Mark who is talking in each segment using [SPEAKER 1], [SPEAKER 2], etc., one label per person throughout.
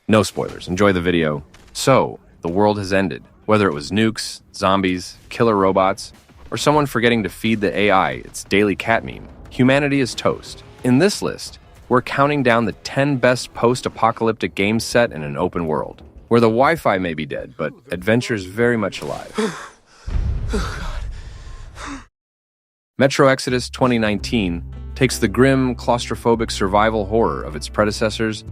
[SPEAKER 1] No spoilers, enjoy the video. So, the world has ended. Whether it was nukes, zombies, killer robots, or someone forgetting to feed the AI its daily cat meme, humanity is toast. In this list, we're counting down the 10 best post-apocalyptic games set in an open world, where the Wi-Fi may be dead, but adventure's very much alive. Metro Exodus 2019 takes the grim, claustrophobic survival horror of its predecessors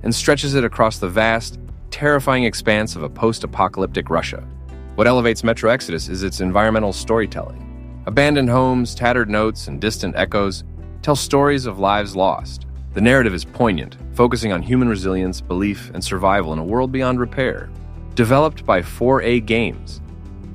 [SPEAKER 1] and stretches it across the vast, terrifying expanse of a post-apocalyptic Russia. What elevates Metro Exodus is its environmental storytelling. Abandoned homes, tattered notes, and distant echoes tell stories of lives lost. The narrative is poignant, focusing on human resilience, belief, and survival in a world beyond repair. Developed by 4A Games,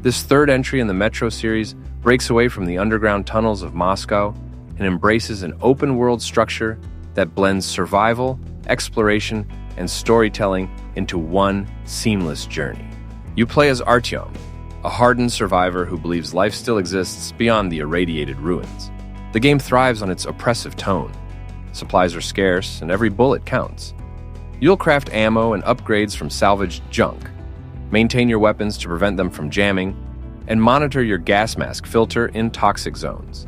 [SPEAKER 1] this third entry in the Metro series breaks away from the underground tunnels of Moscow and embraces an open-world structure that blends survival, exploration, and storytelling into one seamless journey. You play as Artyom, a hardened survivor who believes life still exists beyond the irradiated ruins. The game thrives on its oppressive tone. Supplies are scarce, and every bullet counts. You'll craft ammo and upgrades from salvaged junk, maintain your weapons to prevent them from jamming, and monitor your gas mask filter in toxic zones.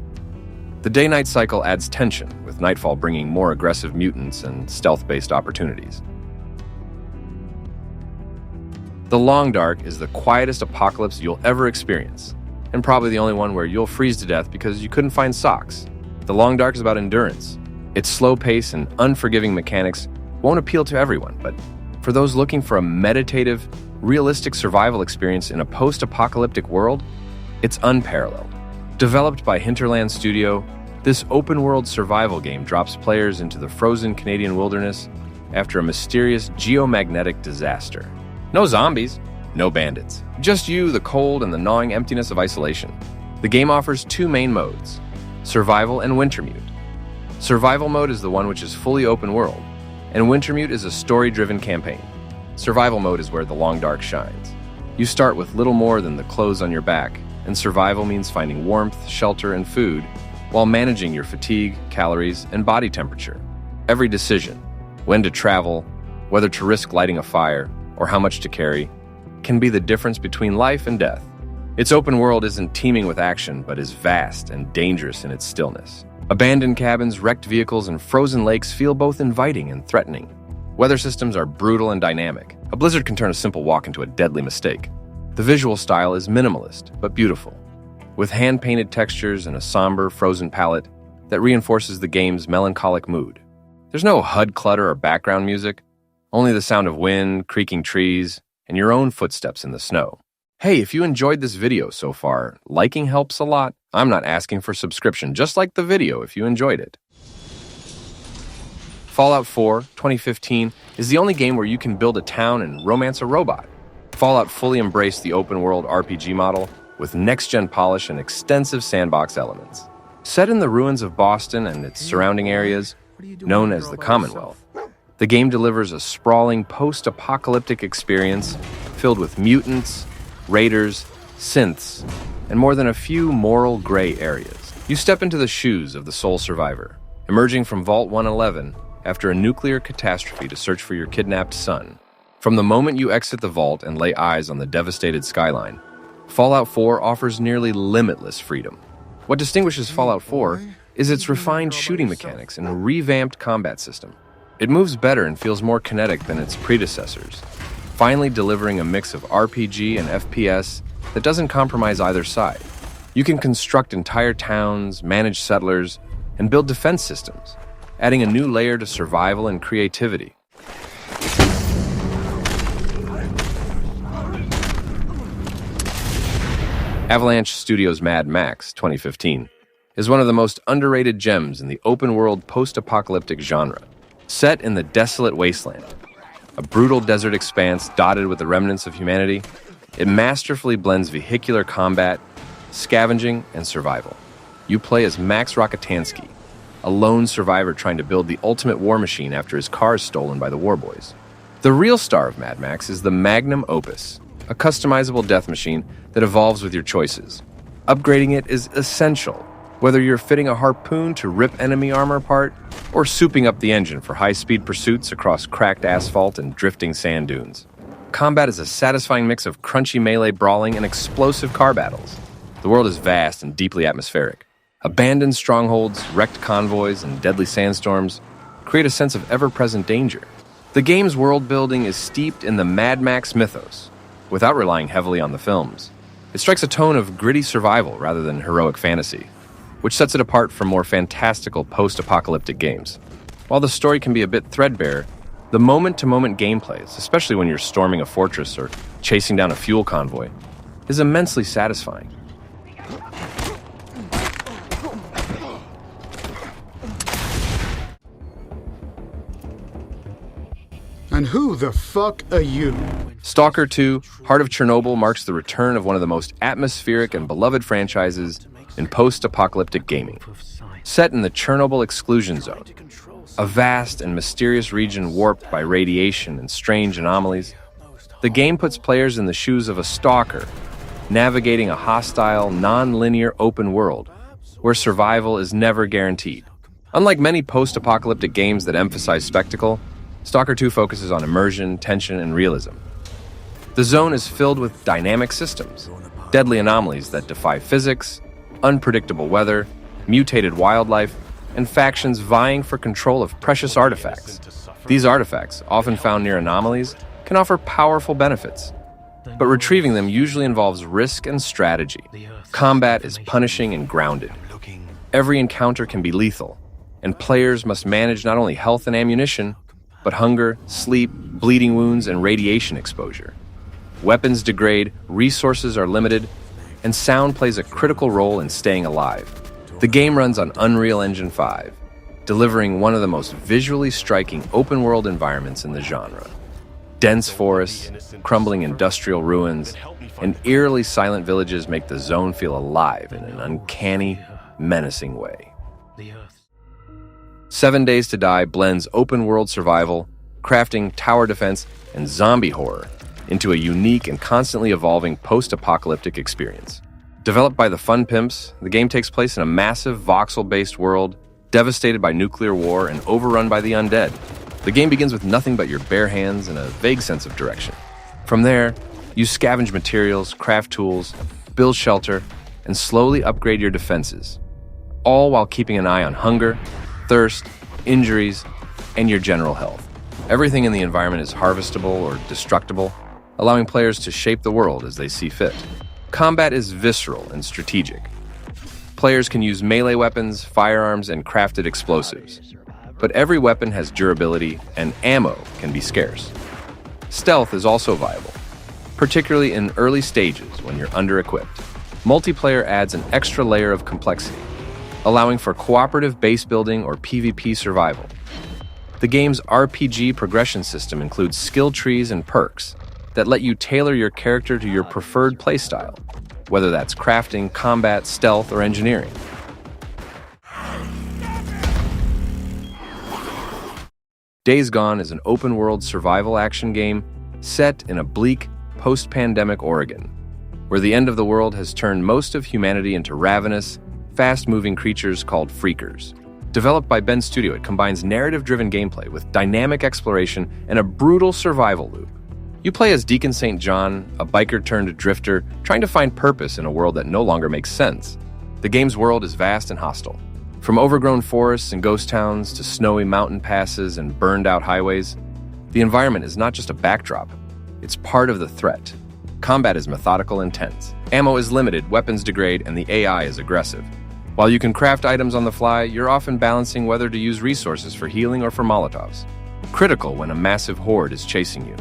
[SPEAKER 1] The day-night cycle adds tension, with Nightfall bringing more aggressive mutants and stealth-based opportunities. The Long Dark is the quietest apocalypse you'll ever experience, and probably the only one where you'll freeze to death because you couldn't find socks. The Long Dark is about endurance. Its slow pace and unforgiving mechanics won't appeal to everyone, but for those looking for a meditative, realistic survival experience in a post-apocalyptic world, it's unparalleled. Developed by Hinterland Studio, this open-world survival game drops players into the frozen Canadian wilderness after a mysterious geomagnetic disaster. No zombies, no bandits. Just you, the cold, and the gnawing emptiness of isolation. The game offers two main modes, Survival and Wintermute. Survival mode is the one which is fully open world, and Wintermute is a story-driven campaign. Survival mode is where the Long Dark shines. You start with little more than the clothes on your back, and survival means finding warmth, shelter, and food while managing your fatigue, calories, and body temperature. Every decision, when to travel, whether to risk lighting a fire, or how much to carry, can be the difference between life and death. Its open world isn't teeming with action, but is vast and dangerous in its stillness. Abandoned cabins, wrecked vehicles, and frozen lakes feel both inviting and threatening. Weather systems are brutal and dynamic. A blizzard can turn a simple walk into a deadly mistake. The visual style is minimalist, but beautiful, with hand-painted textures and a somber, frozen palette that reinforces the game's melancholic mood. There's no HUD clutter or background music, only the sound of wind, creaking trees, and your own footsteps in the snow. Hey, if you enjoyed this video so far, liking helps a lot. I'm not asking for subscription, just like the video if you enjoyed it. Fallout 4 2015 is the only game where you can build a town and romance a robot. Fallout fully embraced the open-world RPG model with next-gen polish and extensive sandbox elements. Set in the ruins of Boston and its surrounding areas, known as the Commonwealth, the game delivers a sprawling post-apocalyptic experience filled with mutants, raiders, synths, and more than a few moral gray areas. You step into the shoes of the sole survivor, emerging from Vault 111 after a nuclear catastrophe to search for your kidnapped son. From the moment you exit the vault and lay eyes on the devastated skyline, Fallout 4 offers nearly limitless freedom. What distinguishes Fallout 4 is its refined shooting mechanics and a revamped combat system. It moves better and feels more kinetic than its predecessors, finally delivering a mix of RPG and FPS that doesn't compromise either side. You can construct entire towns, manage settlers, and build defense systems, adding a new layer to survival and creativity. Avalanche Studios' Mad Max 2015 is one of the most underrated gems in the open-world post-apocalyptic genre. Set in the desolate wasteland, a brutal desert expanse dotted with the remnants of humanity, it masterfully blends vehicular combat, scavenging, and survival. You play as Max Rockatansky, a lone survivor trying to build the ultimate war machine after his car is stolen by the warboys. The real star of Mad Max is the Magnum Opus, a customizable death machine that evolves with your choices. Upgrading it is essential, whether you're fitting a harpoon to rip enemy armor apart or souping up the engine for high-speed pursuits across cracked asphalt and drifting sand dunes. Combat is a satisfying mix of crunchy melee brawling and explosive car battles. The world is vast and deeply atmospheric. Abandoned strongholds, wrecked convoys, and deadly sandstorms create a sense of ever-present danger. The game's world building is steeped in the Mad Max mythos, without relying heavily on the films. It strikes a tone of gritty survival rather than heroic fantasy, which sets it apart from more fantastical post-apocalyptic games. While the story can be a bit threadbare, the moment-to-moment gameplay, especially when you're storming a fortress or chasing down a fuel convoy, is immensely satisfying.
[SPEAKER 2] And who the fuck are you?
[SPEAKER 1] S.T.A.L.K.E.R 2, Heart of Chernobyl marks the return of one of the most atmospheric and beloved franchises in post-apocalyptic gaming. Set in the Chernobyl exclusion zone, a vast and mysterious region warped by radiation and strange anomalies, the game puts players in the shoes of a stalker, navigating a hostile, non-linear open world where survival is never guaranteed. Unlike many post-apocalyptic games that emphasize spectacle, S.T.A.L.K.E.R 2 focuses on immersion, tension, and realism. The zone is filled with dynamic systems, deadly anomalies that defy physics, unpredictable weather, mutated wildlife, and factions vying for control of precious artifacts. These artifacts, often found near anomalies, can offer powerful benefits, but retrieving them usually involves risk and strategy. Combat is punishing and grounded. Every encounter can be lethal, and players must manage not only health and ammunition, but hunger, sleep, bleeding wounds, and radiation exposure. Weapons degrade, resources are limited, and sound plays a critical role in staying alive. The game runs on Unreal Engine 5, delivering one of the most visually striking open-world environments in the genre. Dense forests, crumbling industrial ruins, and eerily silent villages make the zone feel alive in an uncanny, menacing way. 7 Days to Die blends open-world survival, crafting, tower defense, and zombie horror into a unique and constantly evolving post-apocalyptic experience. Developed by the Fun Pimps, the game takes place in a massive voxel-based world devastated by nuclear war and overrun by the undead. The game begins with nothing but your bare hands and a vague sense of direction. From there, you scavenge materials, craft tools, build shelter, and slowly upgrade your defenses, all while keeping an eye on hunger, thirst, injuries, and your general health. Everything in the environment is harvestable or destructible, allowing players to shape the world as they see fit. Combat is visceral and strategic. Players can use melee weapons, firearms, and crafted explosives. But every weapon has durability, and ammo can be scarce. Stealth is also viable, particularly in early stages when you're under-equipped. Multiplayer adds an extra layer of complexity, allowing for cooperative base building or PvP survival. The game's RPG progression system includes skill trees and perks that let you tailor your character to your preferred playstyle, whether that's crafting, combat, stealth, or engineering. Days Gone is an open-world survival action game set in a bleak, post-pandemic Oregon, where the end of the world has turned most of humanity into ravenous, fast-moving creatures called freakers. Developed by Ben Studio, it combines narrative-driven gameplay with dynamic exploration and a brutal survival loop. You play as Deacon St. John, a biker-turned-drifter, trying to find purpose in a world that no longer makes sense. The game's world is vast and hostile. From overgrown forests and ghost towns to snowy mountain passes and burned-out highways, the environment is not just a backdrop, it's part of the threat. Combat is methodical and tense. Ammo is limited, weapons degrade, and the AI is aggressive. While you can craft items on the fly, you're often balancing whether to use resources for healing or for Molotovs. Critical when a massive horde is chasing you.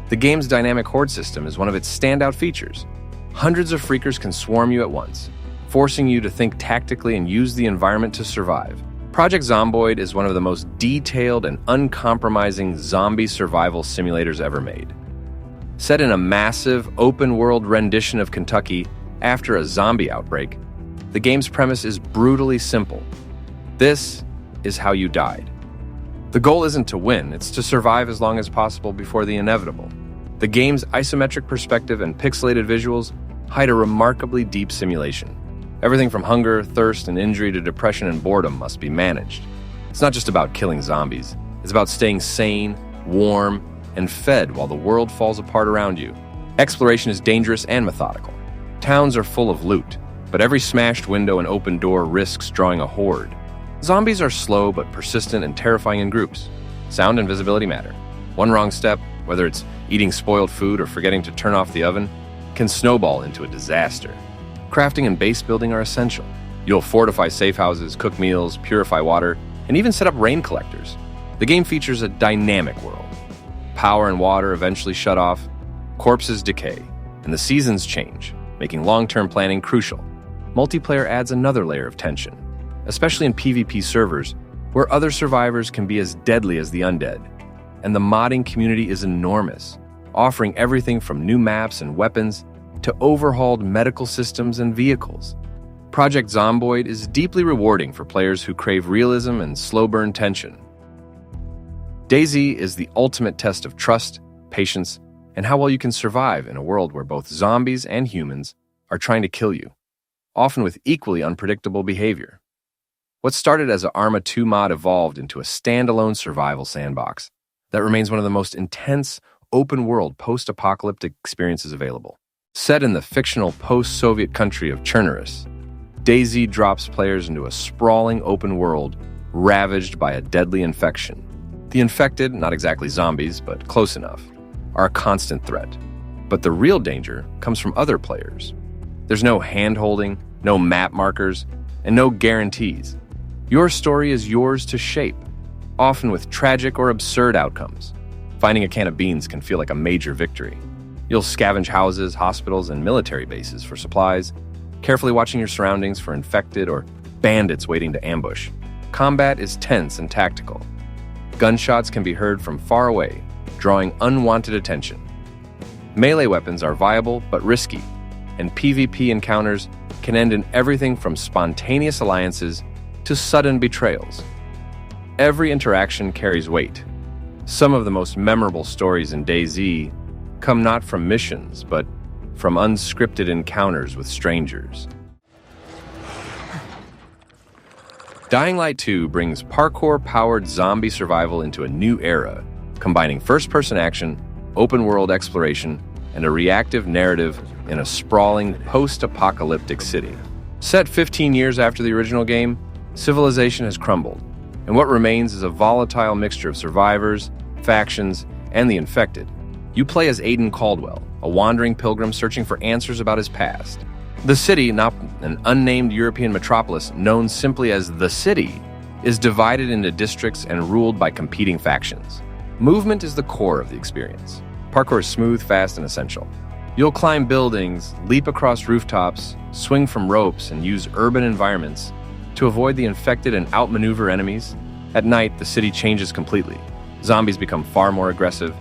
[SPEAKER 1] The game's dynamic horde system is one of its standout features. Hundreds of freakers can swarm you at once, forcing you to think tactically and use the environment to survive. Project Zomboid is one of the most detailed and uncompromising zombie survival simulators ever made. Set in a massive, open-world rendition of Kentucky after a zombie outbreak, the game's premise is brutally simple. This is how you died. The goal isn't to win, it's to survive as long as possible before the inevitable. The game's isometric perspective and pixelated visuals hide a remarkably deep simulation. Everything from hunger, thirst, and injury to depression and boredom must be managed. It's not just about killing zombies. It's about staying sane, warm, and fed while the world falls apart around you. Exploration is dangerous and methodical. Towns are full of loot, but every smashed window and open door risks drawing a horde. Zombies are slow but persistent and terrifying in groups. Sound and visibility matter. One wrong step, whether it's eating spoiled food or forgetting to turn off the oven, can snowball into a disaster. Crafting and base building are essential. You'll fortify safe houses, cook meals, purify water, and even set up rain collectors. The game features a dynamic world. Power and water eventually shut off, corpses decay, and the seasons change, making long-term planning crucial. Multiplayer adds another layer of tension, especially in PvP servers, where other survivors can be as deadly as the undead. And the modding community is enormous, offering everything from new maps and weapons to overhauled medical systems and vehicles. Project Zomboid is deeply rewarding for players who crave realism and slow-burn tension. DayZ is the ultimate test of trust, patience, and how well you can survive in a world where both zombies and humans are trying to kill you, often with equally unpredictable behavior. What started as an Arma 2 mod evolved into a standalone survival sandbox that remains one of the most intense, open-world post-apocalyptic experiences available. Set in the fictional post-Soviet country of Chernobyl, DayZ drops players into a sprawling open world ravaged by a deadly infection. The infected, not exactly zombies, but close enough, are a constant threat. But the real danger comes from other players. There's no hand-holding, no map markers, and no guarantees. Your story is yours to shape, often with tragic or absurd outcomes. Finding a can of beans can feel like a major victory. You'll scavenge houses, hospitals, and military bases for supplies, carefully watching your surroundings for infected or bandits waiting to ambush. Combat is tense and tactical. Gunshots can be heard from far away, drawing unwanted attention. Melee weapons are viable but risky, and PvP encounters can end in everything from spontaneous alliances to sudden betrayals. Every interaction carries weight. Some of the most memorable stories in DayZ come not from missions, but from unscripted encounters with strangers. Dying Light 2 brings parkour-powered zombie survival into a new era, combining first-person action, open-world exploration, and a reactive narrative in a sprawling post-apocalyptic city. Set 15 years after the original game, civilization has crumbled, and what remains is a volatile mixture of survivors, factions, and the infected. You play as Aiden Caldwell, a wandering pilgrim searching for answers about his past. The city, not an unnamed European metropolis known simply as the city, is divided into districts and ruled by competing factions. Movement is the core of the experience. Parkour is smooth, fast, and essential. You'll climb buildings, leap across rooftops, swing from ropes, and use urban environments to avoid the infected and outmaneuver enemies. At night, the city changes completely. Zombies become far more aggressive,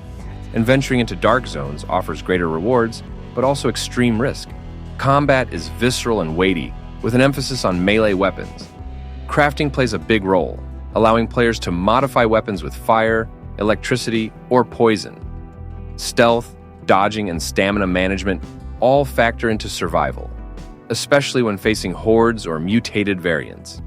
[SPEAKER 1] and venturing into dark zones offers greater rewards, but also extreme risk. Combat is visceral and weighty, with an emphasis on melee weapons. Crafting plays a big role, allowing players to modify weapons with fire, electricity, or poison. Stealth, dodging, and stamina management all factor into survival, especially when facing hordes or mutated variants.